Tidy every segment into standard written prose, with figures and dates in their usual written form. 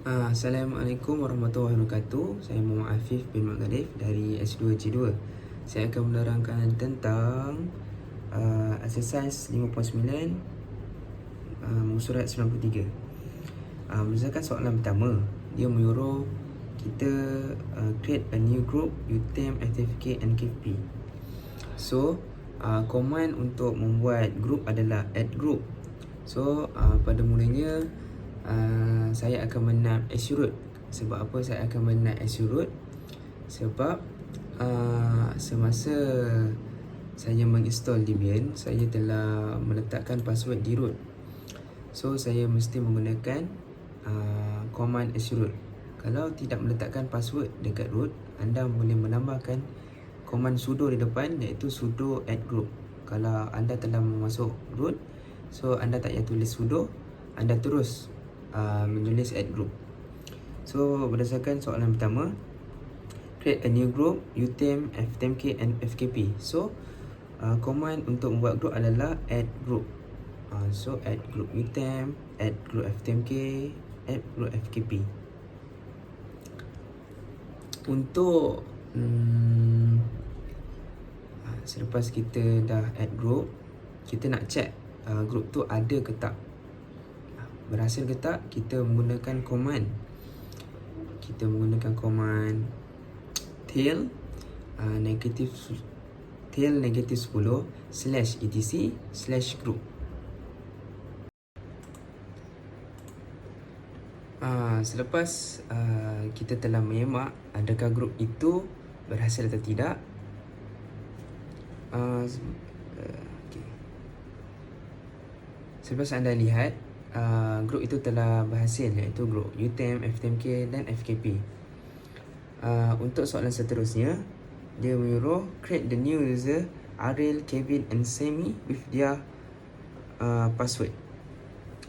Assalamualaikum warahmatullahi wabarakatuh. Saya Muhammad Afif bin Magharif dari S2C2. Saya akan menerangkan tentang exercise 5.9 muka surat 93. Berdasarkan soalan pertama, dia menyuruh kita create a new group UTM, FTFK and KFP. So command untuk membuat group adalah add group. So pada mulanya saya akan menap Assurut. Sebab apa saya akan menap Assurut? Sebab semasa saya menginstall Debian, saya telah meletakkan password di root. So saya mesti menggunakan command Assurut. Kalau tidak meletakkan password dekat root, anda boleh menambahkan command sudo di depan, iaitu sudo add group. Kalau anda telah masuk root, so anda tak payah tulis sudo, anda terus menulis add group. So berdasarkan soalan pertama, create a new group UTM, FTMK and FKP. So command untuk membuat group adalah add group. So add group UTM, add group FTMK, add group FKP. Untuk selepas kita dah add group, kita nak check group tu ada ke tak. Berhasil ke tak, kita menggunakan command. Kita menggunakan command tail negatif 10 /etc/group. Selepas kita telah menyemak adakah grup itu berhasil atau tidak, okay. Selepas anda lihat grup itu telah berhasil, iaitu grup UTM, FTMK dan FKP. Untuk soalan seterusnya, dia menyuruh create the new user Ariel, Kevin and Sammy with their password.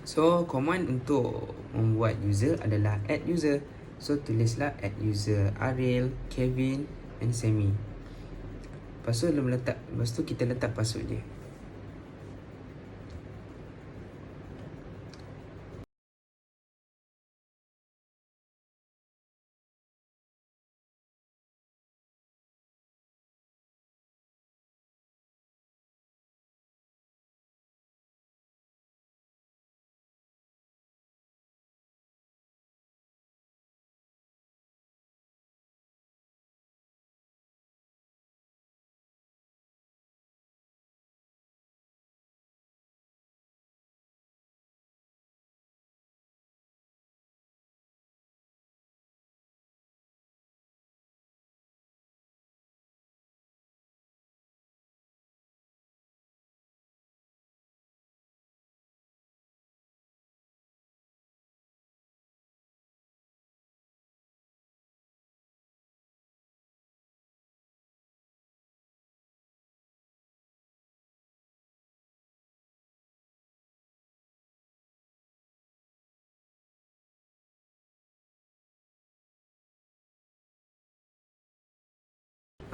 So command untuk membuat user adalah add user. So tulislah add user Ariel, Kevin and Sammy. Lepas tu kita letak password dia.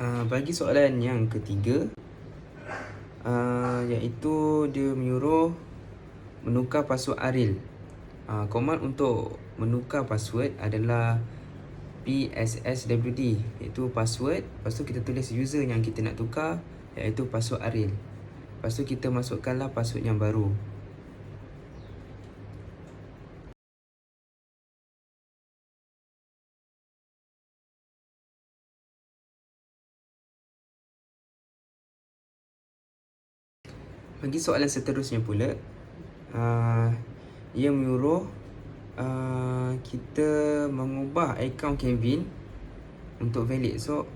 Bagi soalan yang ketiga, iaitu dia menyuruh menukar password Ariel. Command untuk menukar password adalah PSSWD, iaitu password. Lepas tu kita tulis user yang kita nak tukar, iaitu password Ariel. Lepas tu kita masukkanlah password yang baru. Bagi soalan seterusnya pula, ia menyuruh kita mengubah akaun Kevin untuk valid. So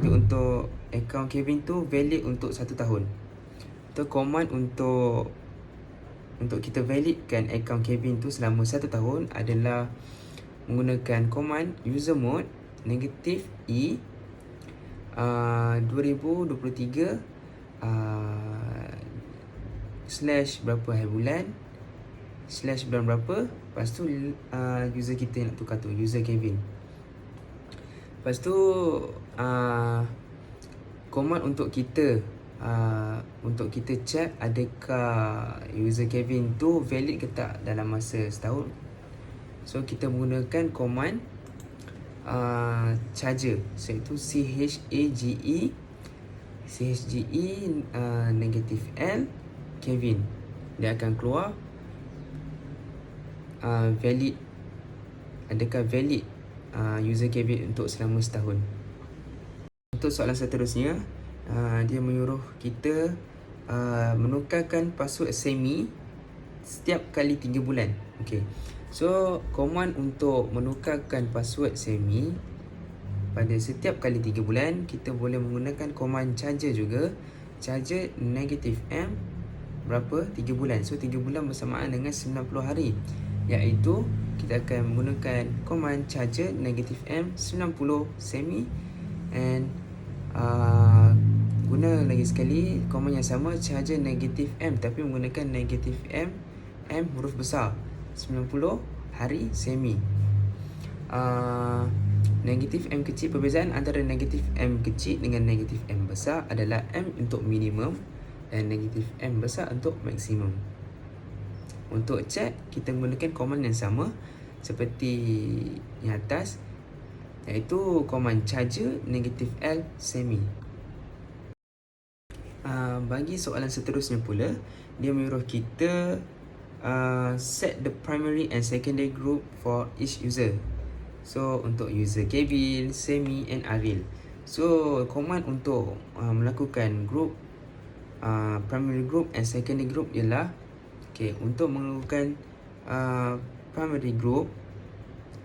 untuk akaun Kevin tu valid untuk 1 tahun. So command untuk kita validkan akaun Kevin tu selama 1 tahun adalah menggunakan command user mode negatif E 2023 slash berapa hari bulan slash bulan berapa. Lepas tu user kita nak tukar tu, user Kevin. Lepas tu command untuk kita check adakah user Kevin tu valid ke tak dalam masa setahun. So kita menggunakan command charger, iaitu CHGE negative L Kelvin. Dia akan keluar valid, adakah valid user Kelvin untuk selama setahun. Untuk soalan seterusnya, dia menyuruh kita menukarkan password semi setiap kali 3 bulan. Okay. So, command untuk menukarkan password semi pada setiap kali 3 bulan, kita boleh menggunakan command charger juga. Charger negative M berapa? 3 bulan. So, 3 bulan bersamaan dengan 90 hari. Iaitu, kita akan menggunakan command charger negative M 90 semi. And guna lagi sekali command yang sama, charger negative M, tapi menggunakan negative M huruf besar, 90 hari semi. Negatif M kecil, perbezaan antara negatif M kecil dengan negatif M besar adalah M untuk minimum dan negatif M besar untuk maksimum. Untuk check, kita menggunakan command yang sama seperti yang atas, iaitu command charger negatif L semi. Bagi soalan seterusnya pula, dia menyuruh kita set the primary and secondary group for each user. So, untuk user Kelvin, semi and Ariel. So, command untuk melakukan group primary group and secondary group ialah, untuk melakukan primary group,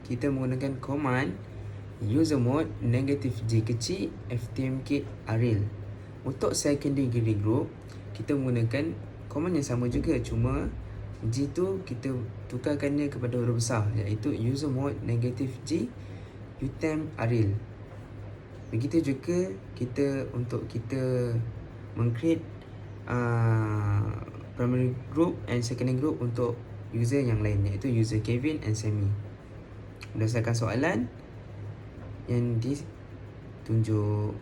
kita menggunakan command user mode negative J kecil ftmk Ariel. Untuk secondary group, kita menggunakan command yang sama juga, cuma G tu kita tukarkannya kepada huruf besar, iaitu user mode negative G utem Ariel. Begitu juga untuk kita meng-create primary group and secondary group untuk user yang lain, iaitu user Kelvin and Semi. Berdasarkan soalan yang ditunjuk.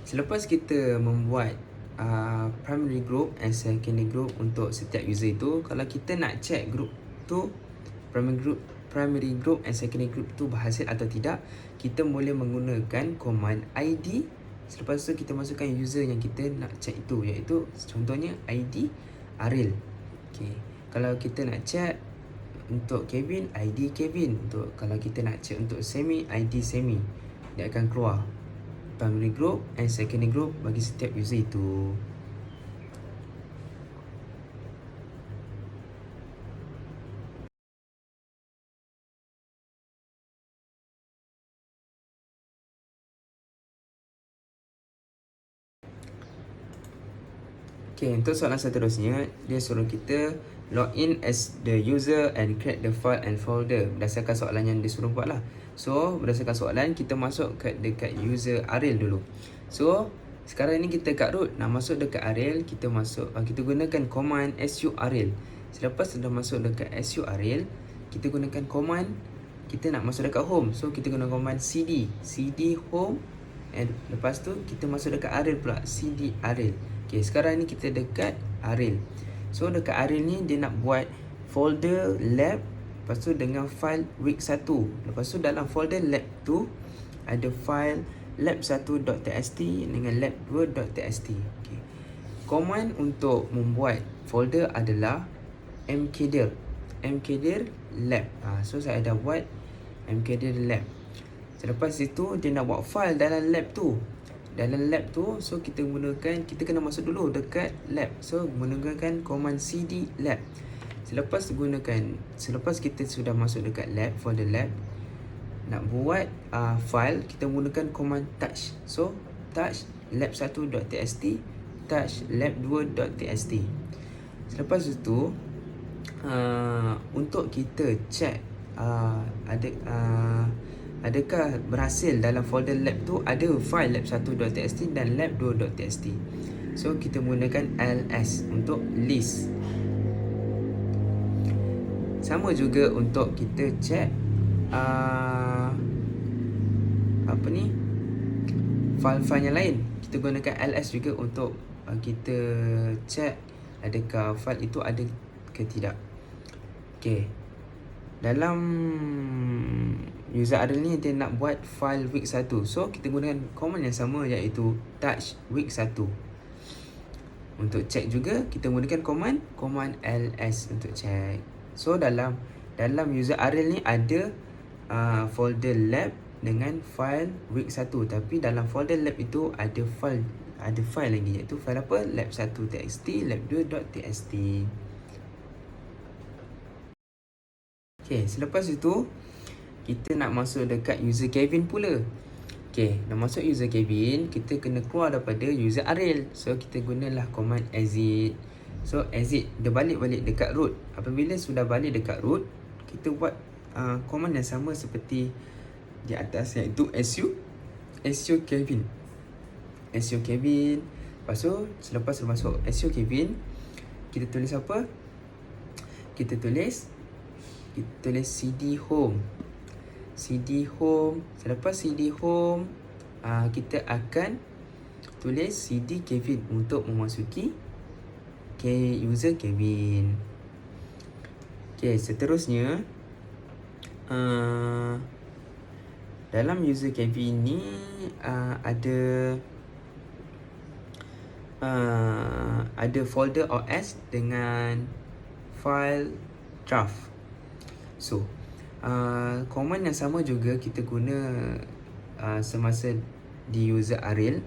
Selepas kita membuat primary group and secondary group untuk setiap user itu, kalau kita nak check group tu, primary group and secondary group tu berhasil atau tidak, kita boleh menggunakan command ID. Selepas tu kita masukkan user yang kita nak check itu, iaitu contohnya ID Ariel. Kalau kita nak check untuk Kelvin, ID Kelvin. Kalau kita nak check untuk Semi, ID Semi. Dia akan keluar primary group and secondary group bagi setiap user itu. Okay, untuk soalan seterusnya, dia suruh kita login as the user and create the file and folder. Berdasarkan soalan yang dia suruh buat lah. So, berdasarkan soalan, kita masuk dekat user Ariel dulu. So, sekarang ni kita kat root. Nak masuk dekat Ariel, kita gunakan command su Ariel. Selepas sudah masuk dekat su Ariel, kita gunakan command, kita nak masuk dekat home. So, kita guna command cd home. And lepas tu, kita masuk dekat Ariel pula, cd Ariel. Okay, sekarang ni kita dekat Ariel. So, dekat Ariel ni dia nak buat folder lab. Lepas tu dengan file week 1. Lepas tu dalam folder lab tu ada file lab1.txt dengan lab2.txt. Okay. Command untuk membuat folder adalah mkdir lab. So, saya dah buat mkdir lab. Selepas itu, dia nak buat file dalam lab tu. So kita kena masuk dulu dekat lab. So menggunakan command cd lab. Selepas kita sudah masuk dekat lab, folder lab, nak buat file, kita menggunakan command touch. So touch lab1.txt, touch lab2.txt. Selepas itu, untuk kita check adakah berhasil dalam folder lab tu ada file lab1.txt dan lab2.txt. So kita menggunakan ls untuk list. Sama juga untuk kita check file-file yang lain. Kita gunakan ls juga untuk kita check adakah file itu ada ke tidak. Okay. Dalam user Ariel ni dia nak buat file week 1. So kita gunakan command yang sama, iaitu touch week 1. Untuk check juga kita gunakan command ls untuk check. So dalam user Ariel ni ada folder lab dengan file week 1, tapi dalam folder lab itu ada file lagi, iaitu file apa? lab1.txt, lab2.txt. Okay, selepas itu kita nak masuk dekat user Kevin pula. Okay, nak masuk user Kevin, kita kena keluar daripada user Ariel. So kita gunalah command exit. So exit, dia balik dekat root. Apabila sudah balik dekat root, kita buat command yang sama seperti di atas, iaitu su Kevin. Lepas tu, selepas masuk su Kevin, kita tulis apa? Kita tulis cd home. Selepas cd home, kita akan tulis cd Kevin untuk memasuki user Kevin. Okay, seterusnya dalam user Kevin ni ada folder OS dengan file draft. So, command yang sama juga kita guna semasa di user Ariel,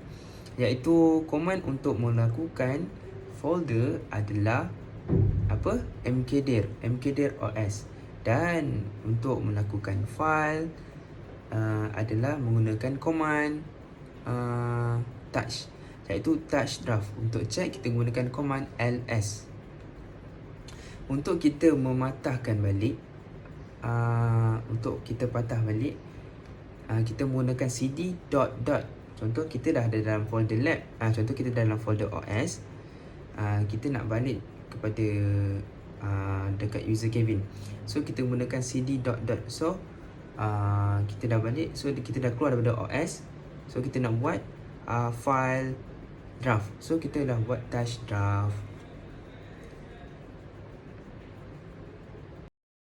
iaitu command untuk melakukan folder adalah apa? mkdir OS. Dan untuk melakukan file adalah menggunakan command touch, iaitu touch draft. Untuk check kita gunakan command ls. Untuk kita mematahkan balik, untuk kita patah balik, kita menggunakan cd dot. Contoh kita dah ada dalam folder lab, contoh kita dalam folder OS, kita nak balik kepada dekat user Kevin. So kita menggunakan cd dot. So kita dah balik, so kita dah keluar daripada OS. So kita nak buat file draft. So kita dah buat touch draft.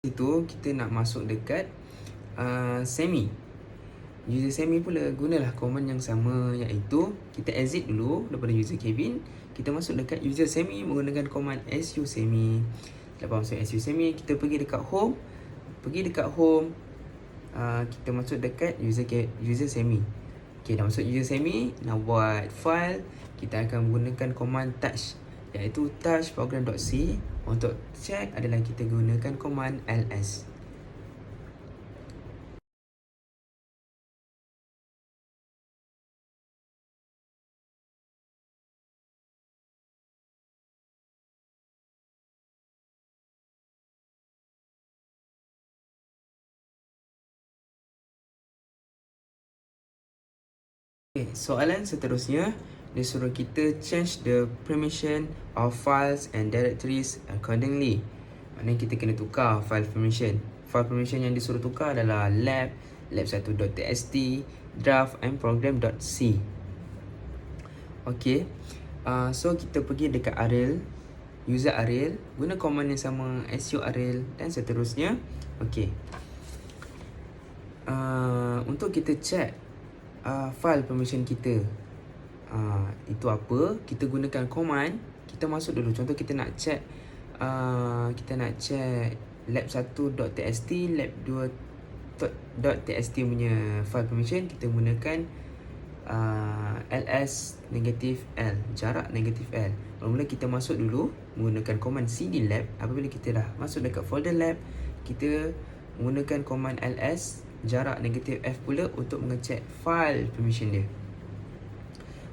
Itu kita nak masuk dekat semi. User semi pula gunalah command yang sama, iaitu kita exit dulu daripada user Kevin, kita masuk dekat user semi menggunakan command su semi. Lepas masuk su semi, kita pergi dekat home. Kita masuk dekat user semi. Okay, dah masuk user semi, nak buat file, kita akan menggunakan command touch, iaitu touch program.c. Untuk check adalah kita gunakan command ls. Okay, soalan seterusnya, dia suruh kita change the permission of files and directories accordingly. Maknanya kita kena tukar file permission. File permission yang disuruh tukar adalah lab1.txt, draft and program.c. Okay, so kita pergi dekat Arial, user Arial, guna command yang sama, su Arial dan seterusnya. Okay, untuk kita check file permission kita, itu apa, kita gunakan command. Kita masuk dulu, contoh kita nak check lab1.txt, lab2.txt punya file permission. Kita gunakan ls negatif l, jarak negatif l. Mula-mula kita masuk dulu menggunakan command cd lab. Apabila kita dah masuk dekat folder lab, kita menggunakan command ls jarak negatif f pula untuk mengecek file permission dia.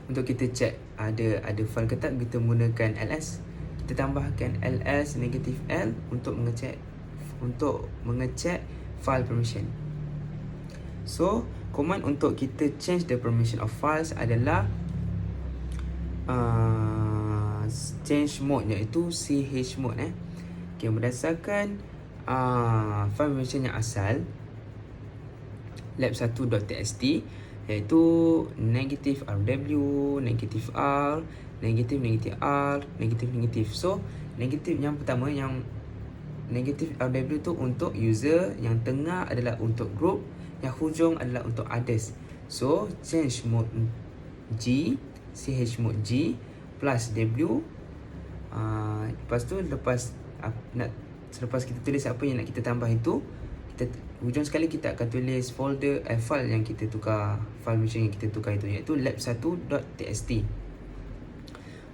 Untuk kita check ada file ke tak, kita menggunakan ls. Kita tambahkan ls negatif l untuk mengecek file permission. So command untuk kita change the permission of files adalah change mode, iaitu chmod. Okay, berdasarkan file permission yang asal lab1.txt, iaitu negatif rw, negatif r, negatif r, negatif. So negatif yang pertama, yang negatif rw tu untuk user, yang tengah adalah untuk group, yang hujung adalah untuk others. So change mode chmod g plus w. Lepas tu selepas kita tulis apa yang nak kita tambah itu, hujung sekali kita akan tulis folder file yang kita tukar, file permission yang kita tukar itu, iaitu lab1.txt.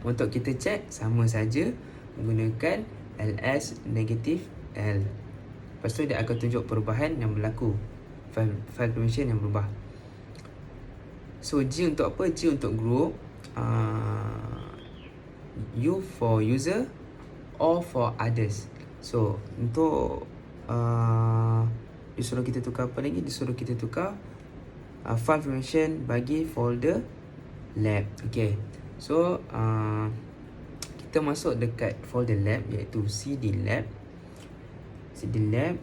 Untuk kita check, sama saja menggunakan ls negatif l. Lepas tu dia akan tunjuk perubahan yang berlaku, file permission yang berubah. So G untuk apa? G untuk group, U for user, O for others. So untuk disuruh kita tukar apa lagi? Disuruh kita tukar file permission bagi folder lab. Okay, so kita masuk dekat folder lab, iaitu cd lab.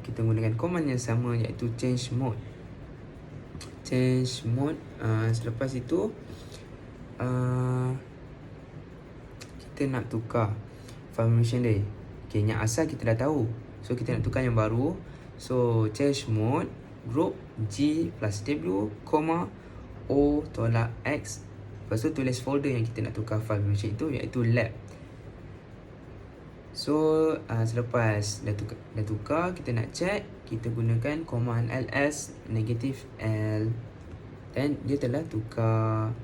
Kita gunakan command yang sama, iaitu change mode. Selepas itu kita nak tukar file permission dia. Okay, yang asal kita dah tahu, so kita nak tukar yang baru. So change mode group G plus W, O tolak X. Lepas tu tulis folder yang kita nak tukar file permission itu, iaitu lab. So selepas dah tukar, kita nak check, kita gunakan command ls negatif l dan dia telah tukar.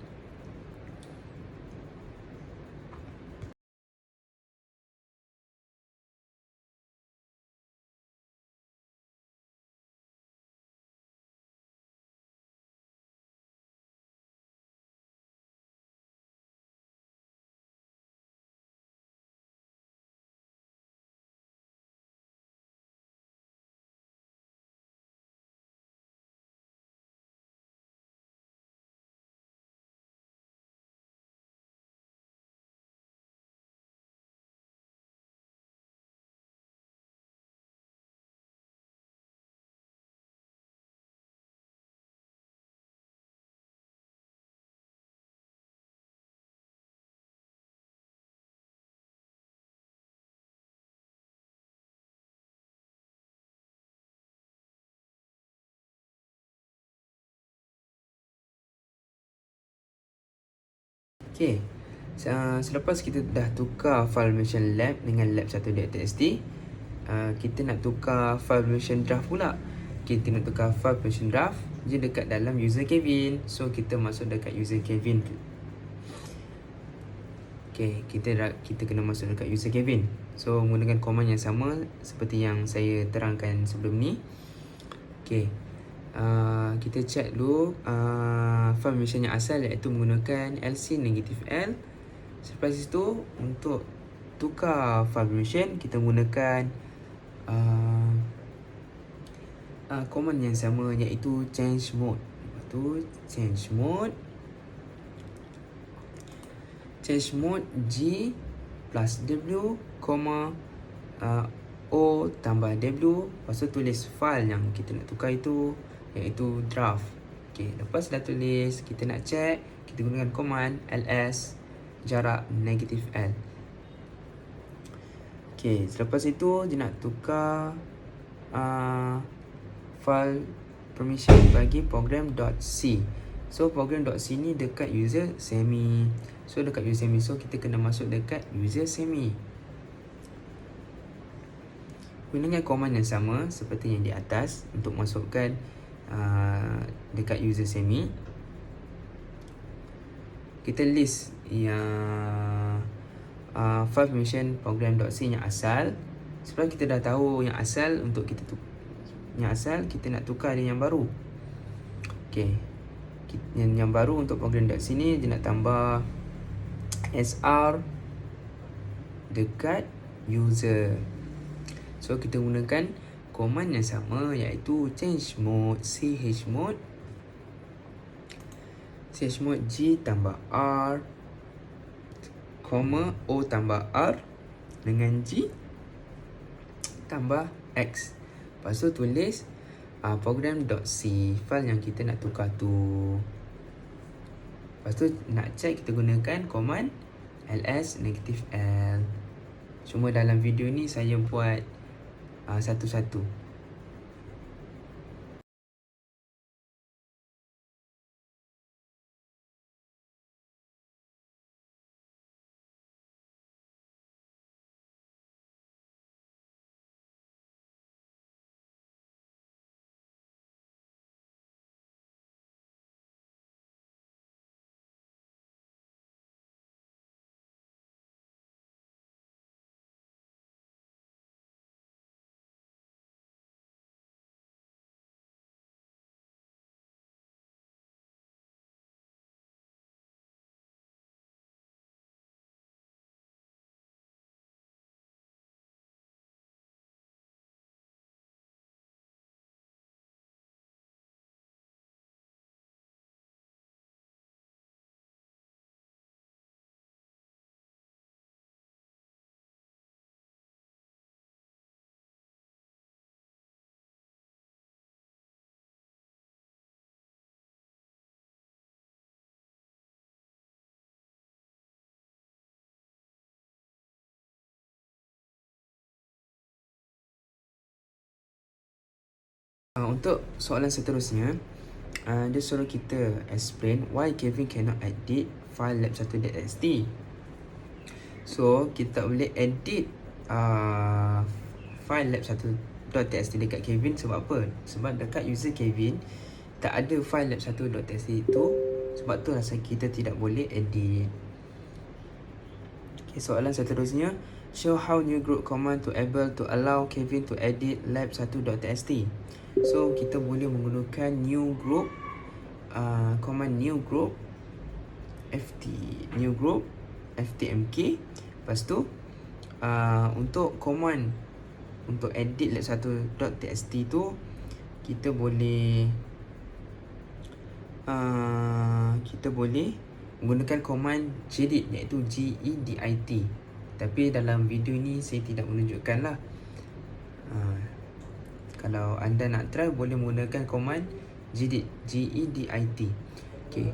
Okay, selepas kita dah tukar file permission lab dengan lab1.txt, kita nak tukar file permission draft pula. Kita nak tukar file permission draft, dia dekat dalam user Kevin. So kita masuk dekat user Kevin. Okay, kita kena masuk dekat user Kevin. So menggunakan command yang sama seperti yang saya terangkan sebelum ni. Okay, kita check dulu file permission yang asal, iaitu menggunakan lc negatif l. Selepas itu, untuk tukar file permission, kita menggunakan command yang sama, iaitu change mode. Lepas tu change mode change mode G plus W, O tambah W. Lepas tu tulis file yang kita nak tukar itu, iaitu draft. Okay, lepas dah tulis, kita nak check, kita gunakan command ls jarak negatif L. Okay, selepas itu dia nak tukar file permission bagi program.c. So program.c ni dekat user semi. So dekat user semi, so kita kena masuk dekat user semi. Gunakan command yang sama seperti yang di atas untuk masukkan dekat user semi. Kita list yang file permission program.c yang asal. Sebab kita dah tahu yang asal, untuk kita kita nak tukar dia yang baru. Okay, yang baru untuk program.c ni dia nak tambah sr dekat user. So kita gunakan command yang sama, iaitu change mode chmod G tambah R, O tambah R dengan G tambah X. Lepas tu tulis program.c, file yang kita nak tukar tu. Lepas tu nak check, kita gunakan command ls negatif L. Cuma dalam video ni saya buat satu-satu. Untuk soalan seterusnya, dia suruh kita explain why Kevin cannot edit file lab1.txt. So kita boleh edit file lab1.txt dekat Kevin. Sebab apa? Sebab dekat user Kevin tak ada file lab1.txt itu. Sebab tu rasa kita tidak boleh edit. Okay, soalan seterusnya, show how new group command to able to allow Kevin to edit lab1.txt. So kita boleh menggunakan new group, command new group ftmk. Lepas tu untuk command untuk edit lab1.txt tu, kita boleh menggunakan command gedit, iaitu gedit. Tapi dalam video ni saya tidak menunjukkan lah. Kalau anda nak try, boleh menggunakan command gedit, gedit. Okay.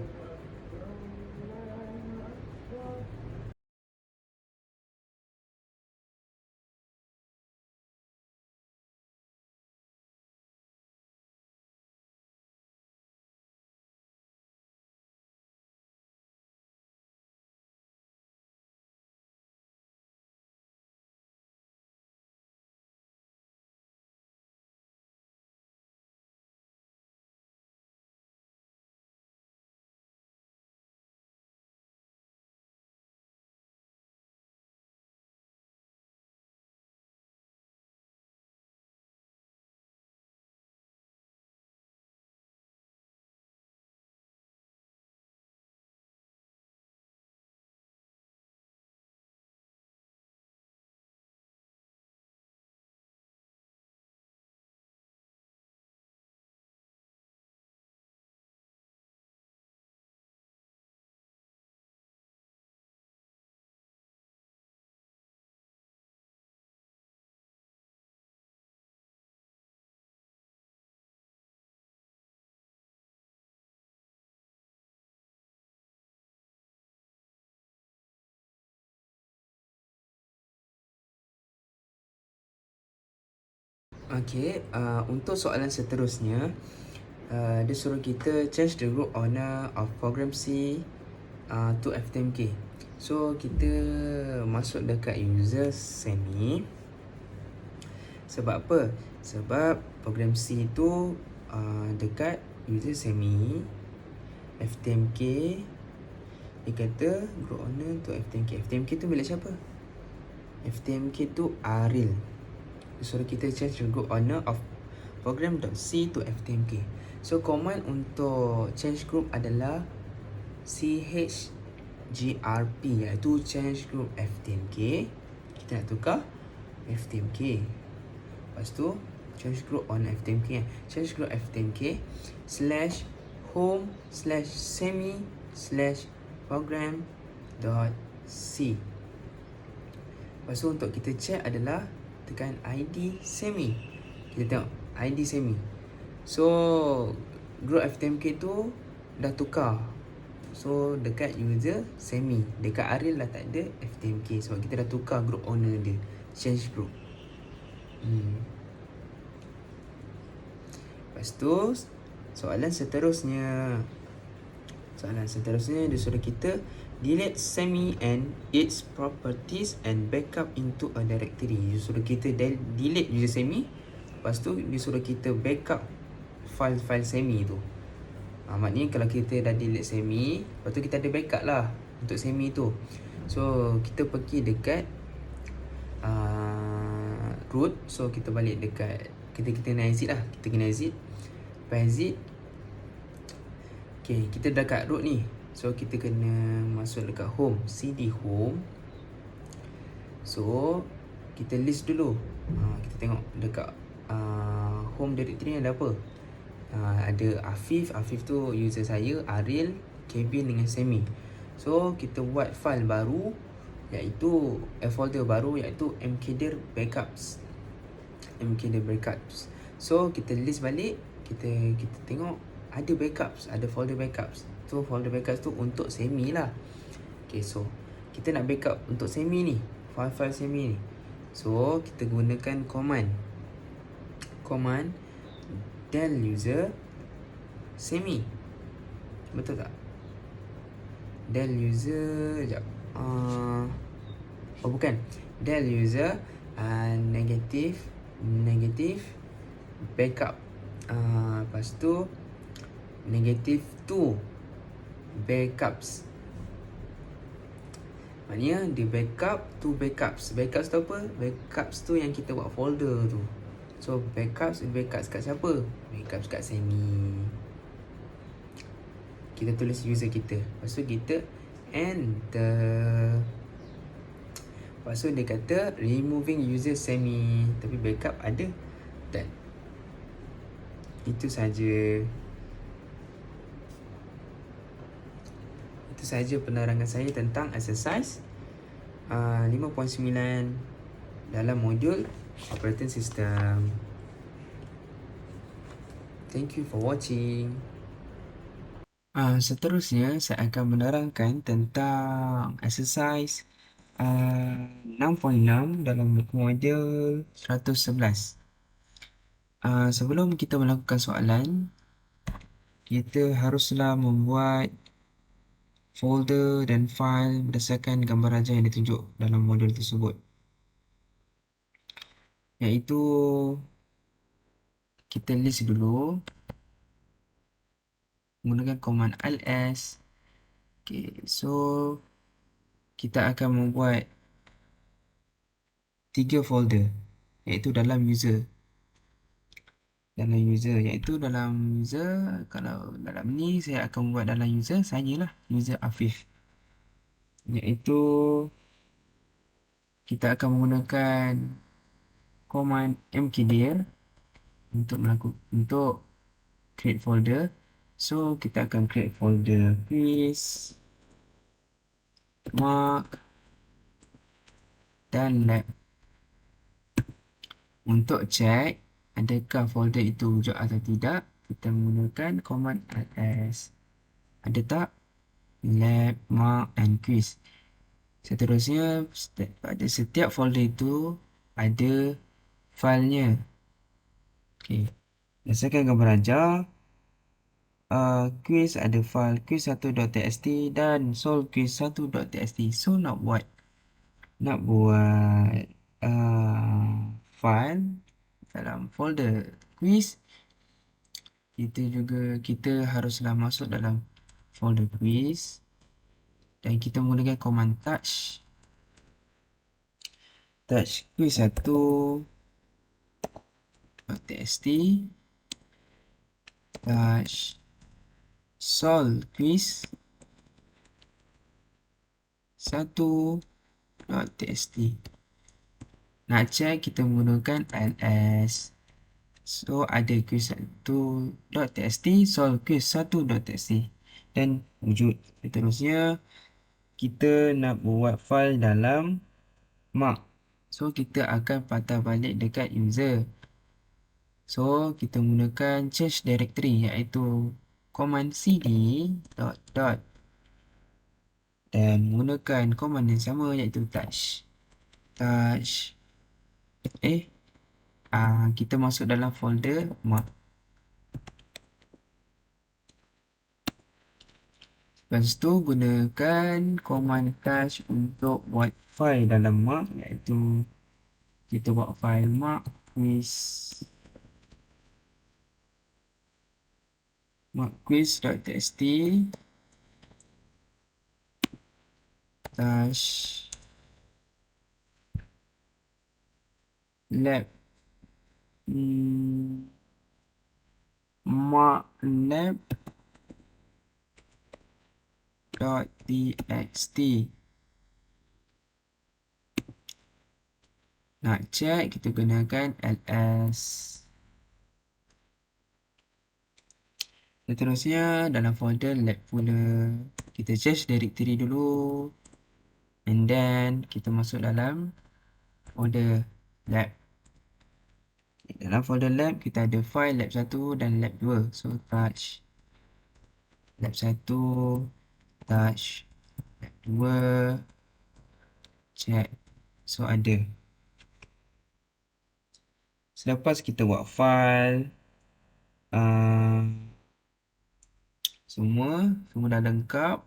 Okey, untuk soalan seterusnya, dia suruh kita change the group owner of program C to FTMK. So kita masuk dekat user semi. Sebab apa? Sebab program C tu dekat user semi. FTMK, dia kata group owner to FTMK. FTMK tu milik siapa? FTMK tu Aril. Dia suruh kita change the group owner of program.c to FTMK. So command untuk change group adalah chgrp, iaitu change group FTMK. Kita nak tukar FTMK. Lepas tu change group on FTMK. Change group FTMK slash home slash semi slash program dot c. Lepas tu untuk kita check adalah tekan ID semi. Kita tengok ID semi. So group FTMK tu dah tukar. So dekat user semi, dekat Ariel dah tak ada FTMK sebab kita dah tukar group owner dia. Change group. Lepas tu soalan seterusnya. Dia suruh kita delete semi and its properties and backup into a directory. Dia suruh kita delete user semi. Lepas tu dia suruh kita backup file-file semi tu. Maknanya kalau kita dah delete semi, lepas tu kita ada backup lah untuk semi tu. So kita pergi dekat root. So kita balik dekat, kita kena exit lah. Kita kena exit. Lepas exit, okay, kita dah kat root ni. So kita kena masuk dekat home, cd home. So kita list dulu. Kita tengok dekat home directory ni ada apa. Ada Afif tu user saya, Ariel, Kevin dengan Semi. So kita buat file baru, iaitu folder baru, iaitu mkdir backups. So kita list balik, kita tengok ada backups, ada folder backups. So folder backups tu untuk Semi lah. Okay, so kita nak backup untuk Semi ni, file-file Semi ni. So kita gunakan command del user semi. Betul tak? Del user, sekejap. Bukan. Del user negative backup. Lepas tu negative 2 backups. Maknanya dia backup 2 backups. Backups tu apa? Backups tu yang kita buat folder tu. So backups kat siapa? Backups kat Semi. Kita tulis user kita. Lepas tu kita enter. Lepas tu dia kata removing user Semi, tapi backup ada. Dan itu saja. Itu saja penerangan saya tentang exercise 5.9 dalam modul operating system. Thank you for watching. Seterusnya saya akan menerangkan tentang exercise 6.6 dalam modul 111. Sebelum kita melakukan soalan, kita haruslah membuat folder dan file berdasarkan gambar rajah yang ditunjuk dalam modul tersebut, iaitu kita list dulu menggunakan command ls. Okay, so kita akan membuat 3 folder, iaitu dalam user. Kalau dalam ni saya akan buat dalam user sajalah, user Afif, iaitu kita akan menggunakan command mkdir untuk create folder. So kita akan create folder quiz, mark dan lab. Untuk check adakah folder itu wujud atau tidak, kita menggunakan command ls. Ada tak? Lab, mark dan quiz. Seterusnya, pada setiap folder itu ada filenya. Okay. Berdasarkan gambar ajar, quiz ada file quiz1.txt dan solve quiz1.txt. So nak buat file dalam folder quiz, kita haruslah masuk dalam folder quiz dan kita menggunakan command touch quiz1.txt touch solve quiz1.txt. Nak check, kita menggunakan ls. So ada quiz1.txt solve quiz1.txt dan wujud. Seterusnya kita nak buat file dalam mark. So kita akan patah balik dekat user. So kita menggunakan change directory, iaitu command cd dot dot dan menggunakan command yang sama, iaitu touch. Kita masuk dalam folder mark. Lepas tu gunakan command touch untuk buat file dalam mark, iaitu kita buat file mark quiz.txt touch lab mark lab.txt. Nak check, kita gunakan ls. Seterusnya dalam folder lab pula, kita change directory dulu and then kita masuk dalam folder lab. Dalam folder lab kita ada file lab 1 dan lab 2. So touch lab 1, touch lab 2, check. So ada. Selepas kita buat file, semua dah lengkap,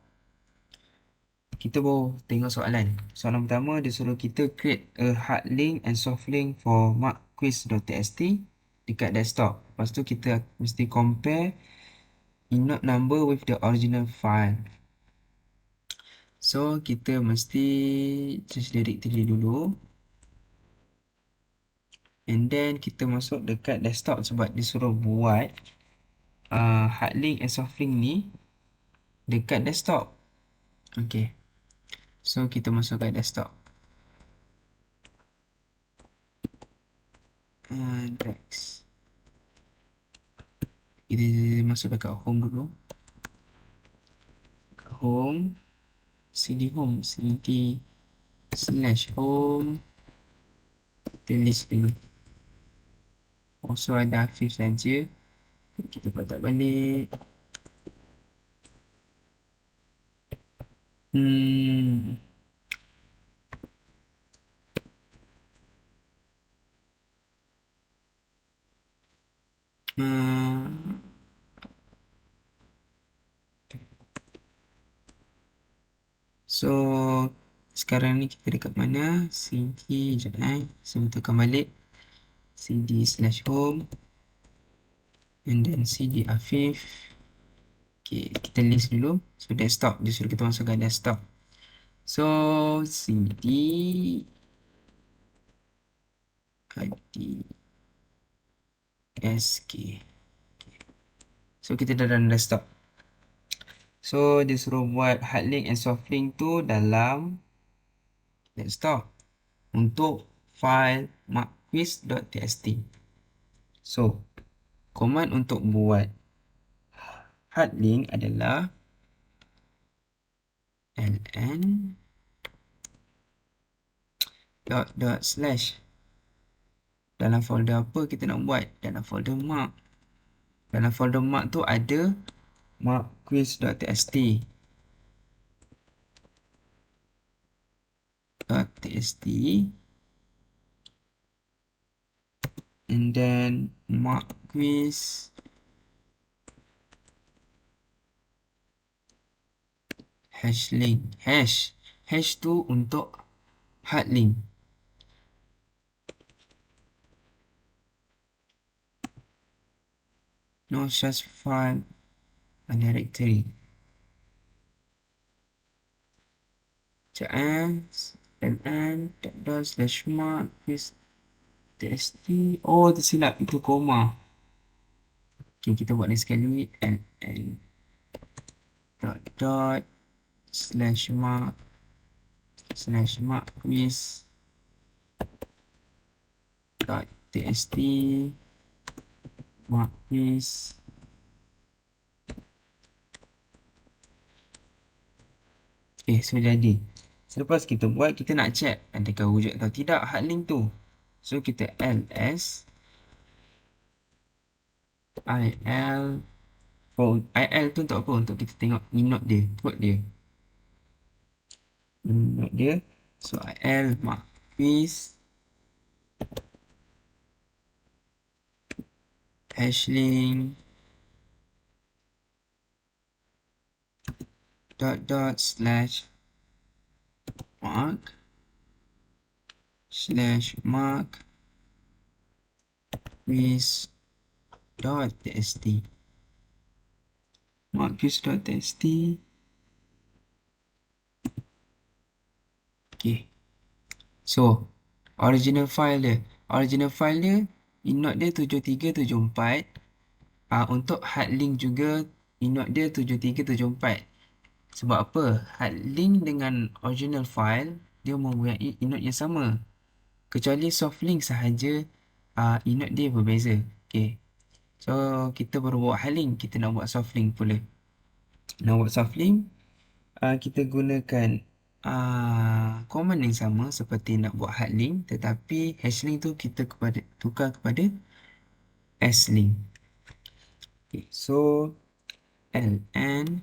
kita baru tengok soalan. Soalan pertama, dia suruh kita create a hard link and soft link for markquiz.txt dekat desktop. Lepas tu kita mesti compare inode number with the original file. So kita mesti change directory dulu and then kita masuk dekat desktop sebab dia suruh buat hard link and soft link ni dekat desktop. Okay, so kita masuk ke desktop. Next, kita masuk dekat home dulu. cd slash home, kita list dulu. Also ada Hafiz saja, kita patah balik. So sekarang ni kita dekat mana? cd, saya betulkan balik cd slash home and then cd Afif. Okay, kita list dulu. So desktop, dia suruh kita masukkan desktop. So cd sk. So kita dah dalam desktop. So dia suruh buat hard link and soft link tu dalam desktop untuk file markquiz.txt. So command untuk buat hard link adalah ln dot slash. Dalam folder apa kita nak buat? Dalam folder mark. Dalam folder mark tu ada markquiz.txt. and then mark quiz hash link. Hash tu untuk hard link. No such file a directory. Cs ln dot slash mark quiz tst. Oh, tersilap, itu koma. Okay, kita buat ni sekali. ln dot slash mark quiz dot txt mark quiz. Okay, so jadi selepas kita buat, kita nak check adakah wujud atau tidak hard link tu. So kita ls il. Oh, il tu untuk apa? Untuk kita tengok inode dia, code dia. Inode dia. So il mark quiz hashlink dot slash mark quiz dot txt. Mark quiz dot txt. Okay. So original file dia inode dia 7374. Untuk hard link juga inode dia 7374. Sebab apa? Hard link dengan original file dia mempunyai inode yang sama. Kecuali soft link sahaja inode dia berbeza. Okay. So kita baru buat hard link, kita nak buat soft link pula. Nak buat soft link, kita gunakan command yang sama seperti nak buat hard link, tetapi hashlink tu kita tukar kepada slink. Okay, so ln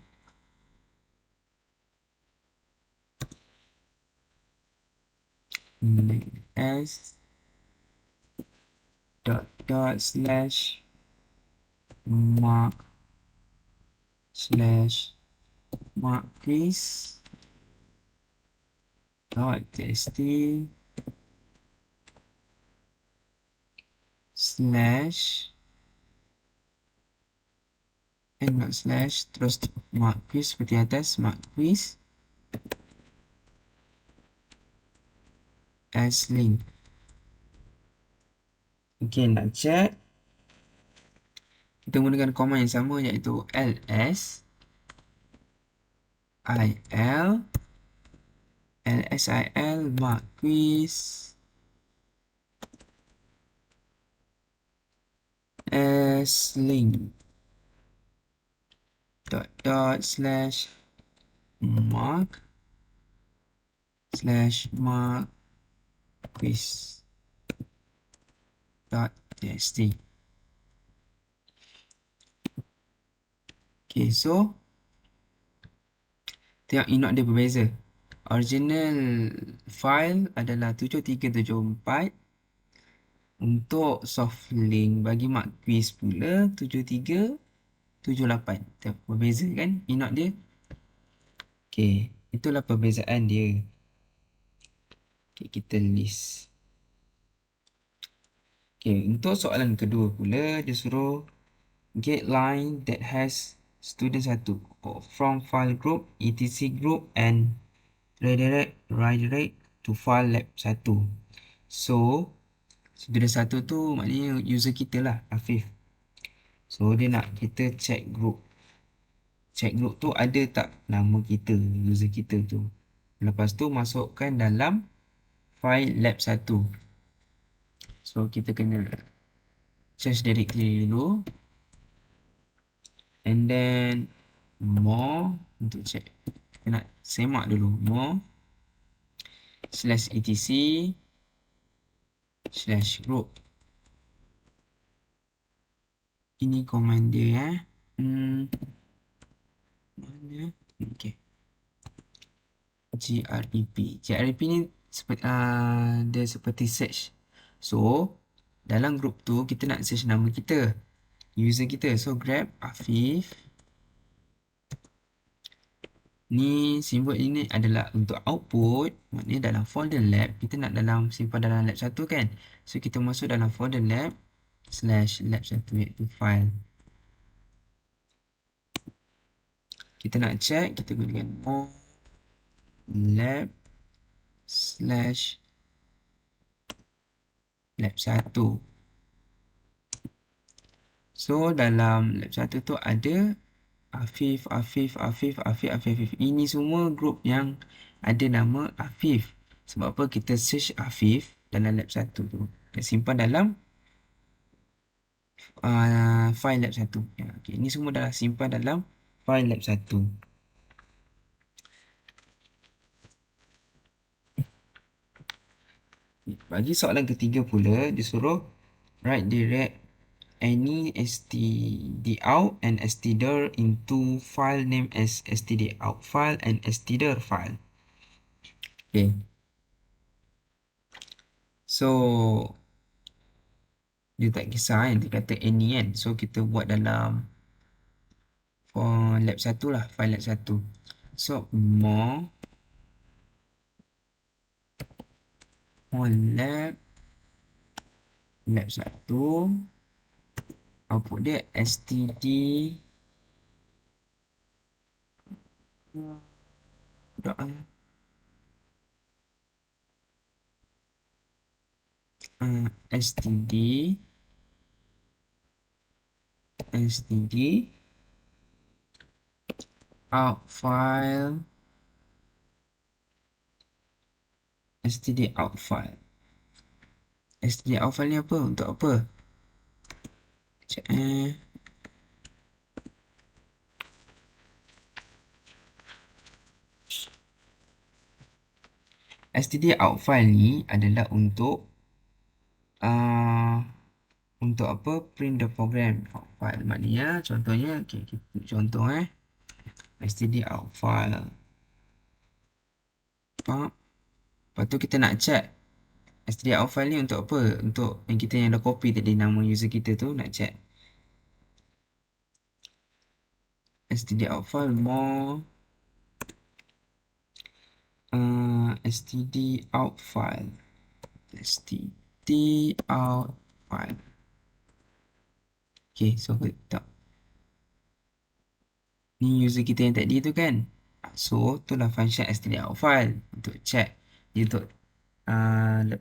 s dot slash mark quiz dot txt slash not slash, terus mark quiz seperti atas, mark quiz as link. Okay, nak check, kita gunakan command yang sama, iaitu ls il mark quiz as link dot slash mark quiz dot txt. Okay, so tengok inode dia berbeza. Original file adalah 7374. Untuk soft link bagi mark quiz pula 7378. Tengok, berbeza kan inode dia. Okay, itulah perbezaan dia. Okay, kita list. Okay, untuk soalan kedua pula, dia suruh get line that has student 1 from file group etc group and redirect to file lab 1. So student 1 tu maknanya user kita lah, Afif. So dia nak kita check group tu ada tak nama kita, user kita tu. Lepas tu masukkan dalam file lab 1. So kita kena change directory dulu, and then more untuk check. Kita nak semak dulu more /etc /group. Ini command dia mana? Okay. grep ni seperti dia seperti search. So dalam group tu kita nak search nama kita, user kita. So grab Afif. Ni simbol ini adalah untuk output. Maknanya dalam folder lab, kita nak simpan dalam lab 1 kan. So kita masuk dalam folder lab /lab1 iaitu file. Kita nak check, kita gunakan more lab /lab1. So dalam lab 1 tu ada Afif. Ini semua group yang ada nama Afif. Sebab apa? Kita search Afif dalam lab 1 tu. Dan simpan dalam file lab 1. Ya, okay. Ini semua dah simpan dalam file lab 1. Bagi soalan ketiga pula, dia suruh write direct any stdout and stdir into file name as stdout file and stdir file. Okay. So dia tak kisah kan, dia kata any kan. So kita buat dalam for lab 1 lah, file lab 1. So more lab 1, output dia std dot std out file std out file. std out file ni apa? Untuk apa? Cek std out file ni adalah untuk apa? Print the program out file. Maknanya contohnya, okay, kita contoh std out file. Lepas tu kita nak check std out file ni untuk apa? Untuk yang kita yang dah copy tadi nama user kita tu, nak check std out file more std out file. Okay, so kita ni user kita yang tadi tu kan. So tu lah function std out file untuk check. Dia untuk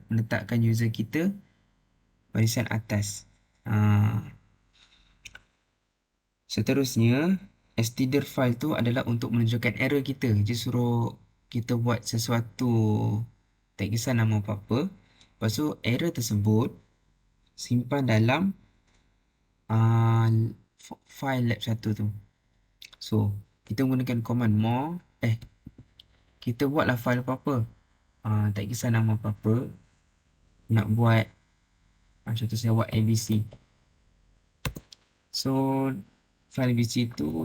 letakkan user kita barisan atas. Seterusnya stdir file tu adalah untuk menunjukkan error kita. Dia suruh kita buat sesuatu, tak kisah nama apa-apa. Lepas tu error tersebut simpan dalam file lab 1 tu. So kita gunakan command more. Kita buatlah file apa-apa, tak kisah nama apa-apa. Nak buat contoh saya buat ABC. So file ABC tu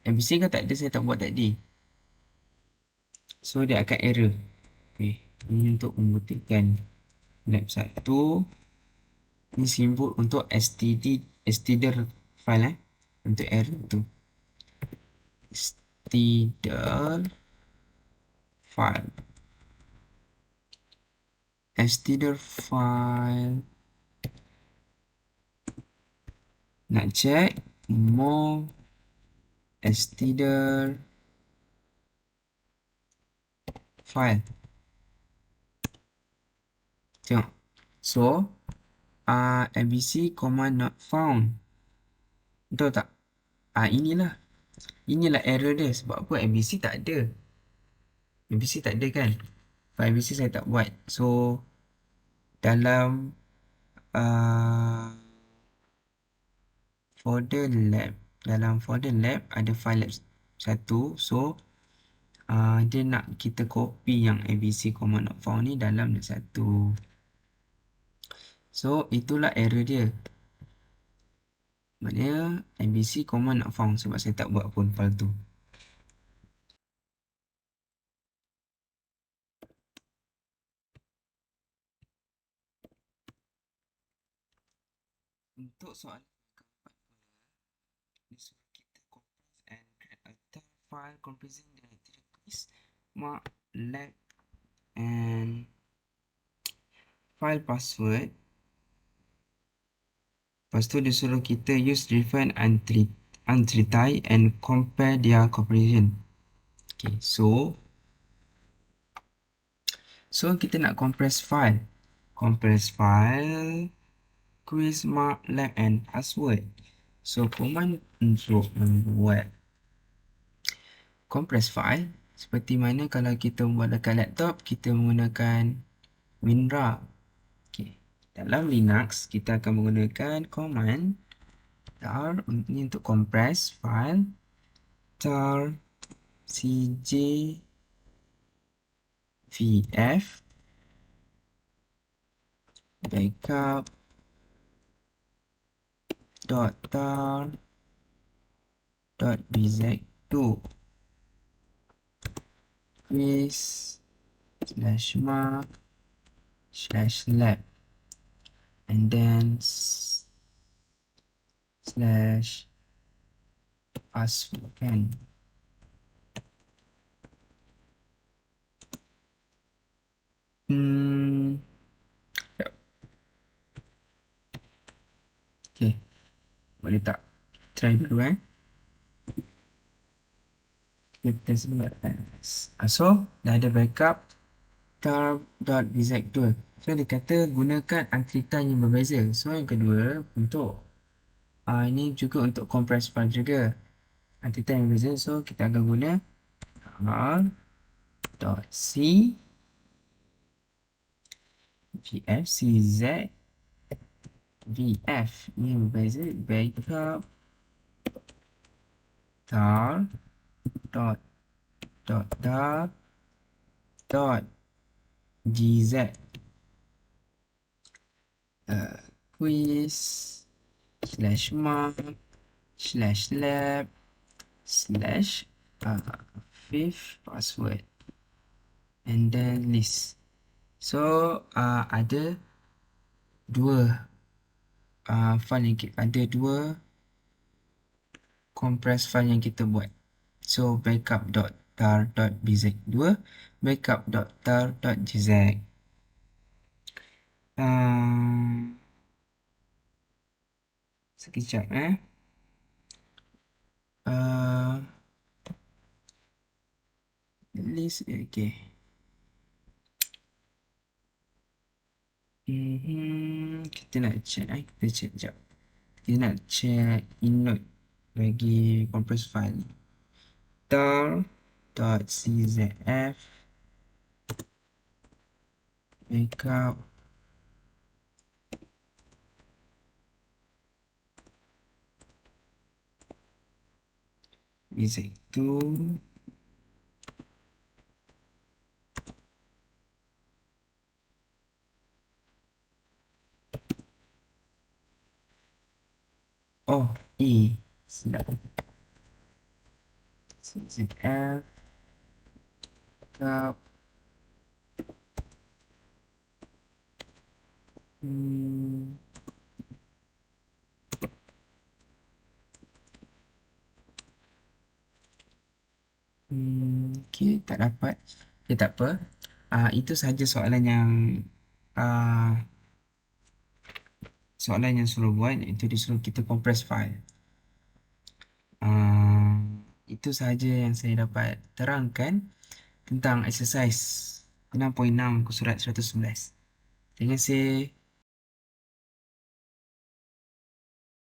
ABC kan tak ada, saya tak buat tadi. So dia akan error. Okay. Ini untuk membuktikan lab 1. Ini simbol untuk stdir file untuk error tu. Stdir file. Stdir file. Nak check more stdir file. Tengok. So abc command not found. Betul tak? Inilah error dia. Sebab apa? abc tak ada. abc tak ada kan? File abc saya tak buat. So dalam folder lab ada file lab 1. So dia nak kita copy yang abc command not found ni dalam lab 1. So itulah error dia. Maknanya abc command not found sebab saya tak buat pun file tu. Untuk soalan keempat pula, disuruh kita compose and create a tar file comprising the directories mark, lab and file password. Lepas tu dia suruh kita use different untreaty and compare their comparison. Okay, so kita nak compress file. Compress file, quiz, mark, lab and password. So command untuk membuat compress file seperti mana kalau kita buat dekat laptop, kita menggunakan WinRAR. Okay. Dalam Linux, kita akan menggunakan command tar ini untuk compress file, tar cj vf backup .tar .bz2 quiz /mark /lab and then slash password kan. Okay, boleh tak try dulu kita sebut so dah ada backup tar.bz2. So dia kata gunakan untreaty yang berbeza. So yang kedua untuk ini juga untuk compress file juga, untreaty yang berbeza. So kita akan guna r.c vfcz vf ni yang berbeza, backup tar gz quiz /mark /lab fifth password and then list. So ada dua file yang ada dua compress file yang kita buat. So backup.tar.bz2, backup.tar.gz. Sekejap list okay. Kita nak check kita check sekejap. Kita nak check inode bagi compress file tar.czf backup bz2 silap czf backup okay, tak dapat. Okay, tak apa. Itu sahaja soalan yang suruh buat, itu disuruh kita compress file. Itu sahaja yang saya dapat terangkan tentang exercise 6.6 surat 111. Terima kasih.